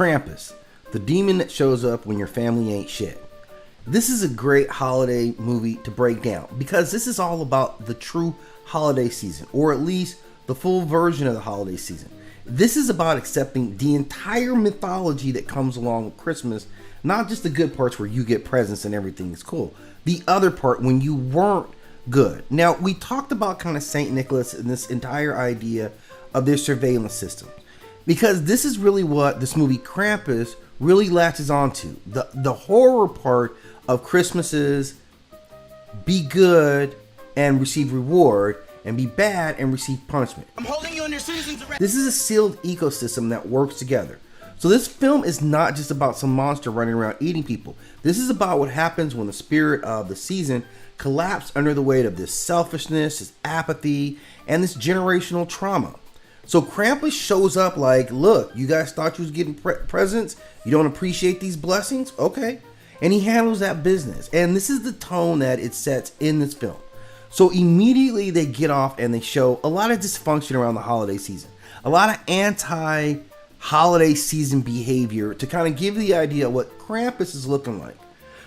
Krampus, the demon that shows up when your family ain't shit. This is a great holiday movie to break down because this is all about the true holiday season, or at least the full version of the holiday season. This is about accepting the entire mythology that comes along with Christmas, not just the good parts where you get presents and everything is cool. The other part when you weren't good. Now, we talked about kind of St. Nicholas and this entire idea of their surveillance system, because this is really what this movie Krampus really latches onto. The horror part of Christmas is be good and receive reward, and be bad and receive punishment. I'm holding you under citizen's arrest. This is a sealed ecosystem that works together. So this film is not just about some monster running around eating people. This is about what happens when the spirit of the season collapses under the weight of this selfishness, this apathy, and this generational trauma. So Krampus shows up like, look, you guys thought you was getting presents? You don't appreciate these blessings? Okay. And he handles that business. And this is the tone that it sets in this film. So immediately they get off and they show a lot of dysfunction around the holiday season. A lot of anti-holiday season behavior to kind of give the idea of what Krampus is looking like.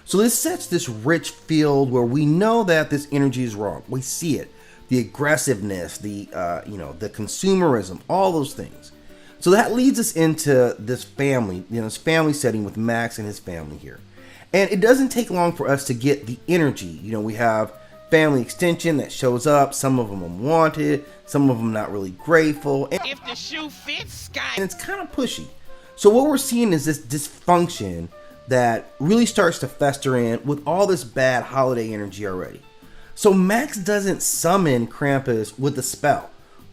So this sets this rich field where we know that this energy is wrong. We see it. The aggressiveness, the consumerism, all those things. So that leads us into this family, this family setting with Max and his family here. And it doesn't take long for us to get the energy. We have family extension that shows up. Some of them unwanted, some of them not really grateful. And if the shoe fits, Sky. And it's kind of pushy. So what we're seeing is this dysfunction that really starts to fester in with all this bad holiday energy already. So Max doesn't summon Krampus with a spell,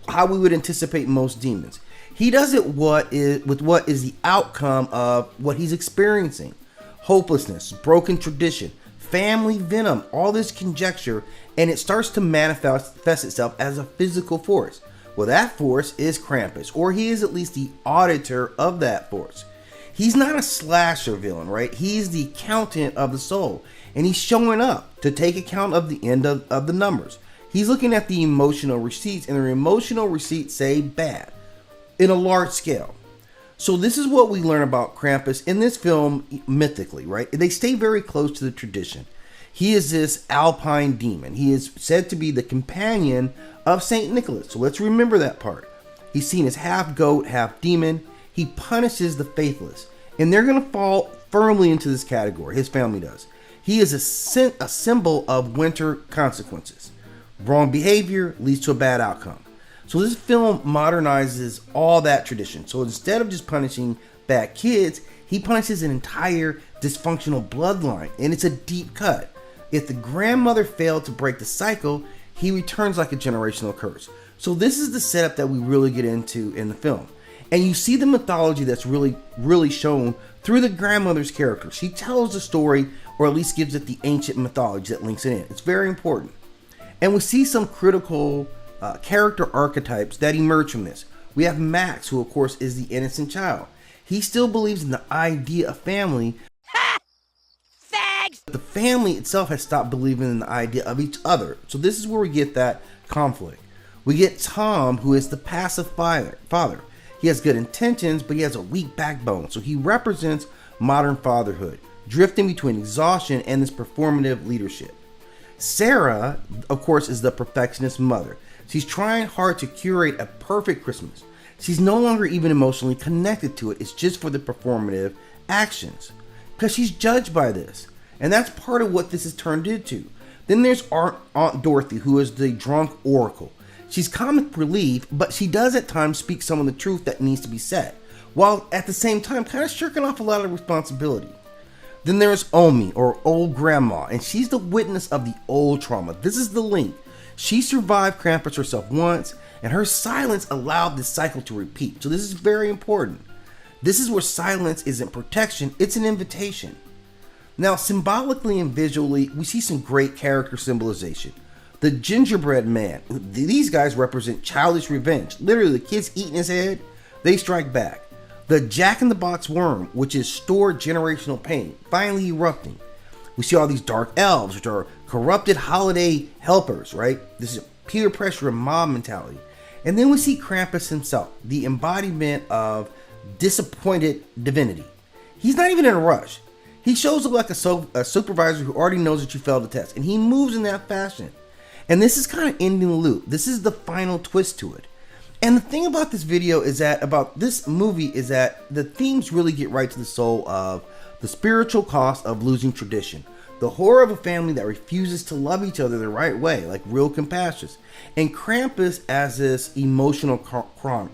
how we would anticipate most demons. He does it with what is the outcome of what he's experiencing. Hopelessness, broken tradition, family venom, all this conjecture, and it starts to manifest itself as a physical force. Well, that force is Krampus, or he is at least the auditor of that force. He's not a slasher villain, right? He's the accountant of the soul, and he's showing up to take account of the end of the numbers. He's looking at the emotional receipts, and the emotional receipts say bad in a large scale. So this is what we learn about Krampus in this film mythically, right? They stay very close to the tradition. He is this Alpine demon. He is said to be the companion of St. Nicholas. So let's remember that part. He's seen as half goat, half demon. He punishes the faithless. And they're going to fall firmly into this category. His family does. He is a symbol of winter consequences. Wrong behavior leads to a bad outcome. So this film modernizes all that tradition. So instead of just punishing bad kids, he punishes an entire dysfunctional bloodline. And it's a deep cut. If the grandmother failed to break the cycle, he returns like a generational curse. So this is the setup that we really get into in the film. And you see the mythology that's really shown through the grandmother's character. She tells the story, or at least gives it the ancient mythology that links it in. It's very important. And we see some critical character archetypes that emerge from this. We have Max, who of course is the innocent child. He still believes in the idea of family. But the family itself has stopped believing in the idea of each other. So this is where we get that conflict. We get Tom, who is the passive father. He has good intentions, but he has a weak backbone. So he represents modern fatherhood, drifting between exhaustion and this performative leadership. Sarah, of course, is the perfectionist mother. She's trying hard to curate a perfect Christmas. She's no longer even emotionally connected to it. It's just for the performative actions, because she's judged by this. And that's part of what this is turned into. Then there's Aunt Dorothy, who is the drunk oracle. She's comic relief, but she does at times speak some of the truth that needs to be said, while at the same time kind of shirking off a lot of responsibility. Then there's Omi, or old grandma, and she's the witness of the old trauma. This is the link. She survived Krampus herself once, and her silence allowed this cycle to repeat. So this is very important. This is where silence isn't protection, it's an invitation. Now, symbolically and visually, we see some great character symbolization. The gingerbread man, these guys represent childish revenge. Literally, the kids eating his head, they strike back. The jack-in-the-box worm, which is stored generational pain, finally erupting. We see all these dark elves, which are corrupted holiday helpers, right? This is peer pressure and mob mentality. And then we see Krampus himself, the embodiment of disappointed divinity. He's not even in a rush. He shows up like a supervisor who already knows that you failed the test, and he moves in that fashion. And this is kind of ending the loop. This is the final twist to it. And the thing about this video is that, about this movie, is that the themes really get right to the soul of the spiritual cost of losing tradition. The horror of a family that refuses to love each other the right way, like real compassion. And Krampus as this emotional chronic.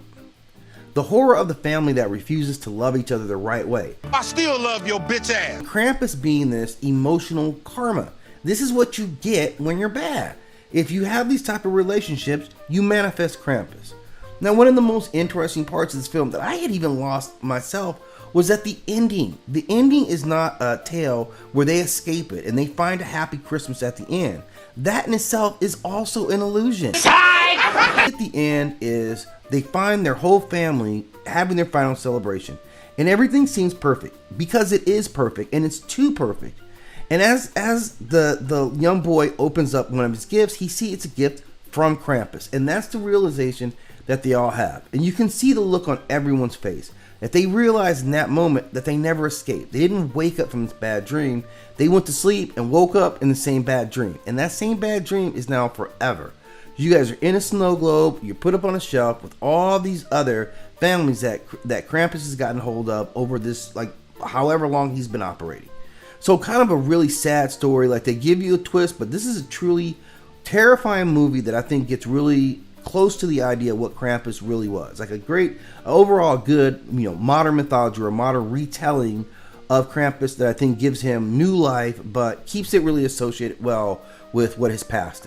The horror of the family that refuses to love each other the right way. I still love your bitch ass. Krampus being this emotional karma. This is what you get when you're bad. If you have these type of relationships, you manifest Krampus. Now, one of the most interesting parts of this film that I had even lost myself was at the ending. The ending is not a tale where they escape it and they find a happy Christmas at the end. That in itself is also an illusion. At the end is they find their whole family having their final celebration. And everything seems perfect because it is perfect, and it's too perfect. And as the young boy opens up one of his gifts, he sees it's a gift from Krampus. And that's the realization that they all have. And you can see the look on everyone's face, that they realize in that moment that they never escaped. They didn't wake up from this bad dream. They went to sleep and woke up in the same bad dream. And that same bad dream is now forever. You guys are in a snow globe. You're put up on a shelf with all these other families that Krampus has gotten hold of over this, like, however long he's been operating. So kind of a really sad story. Like, they give you a twist, but this is a truly terrifying movie that I think gets really close to the idea of what Krampus really was. Like a great, overall good, modern mythology or modern retelling of Krampus that I think gives him new life, but keeps it really associated well with what his past is.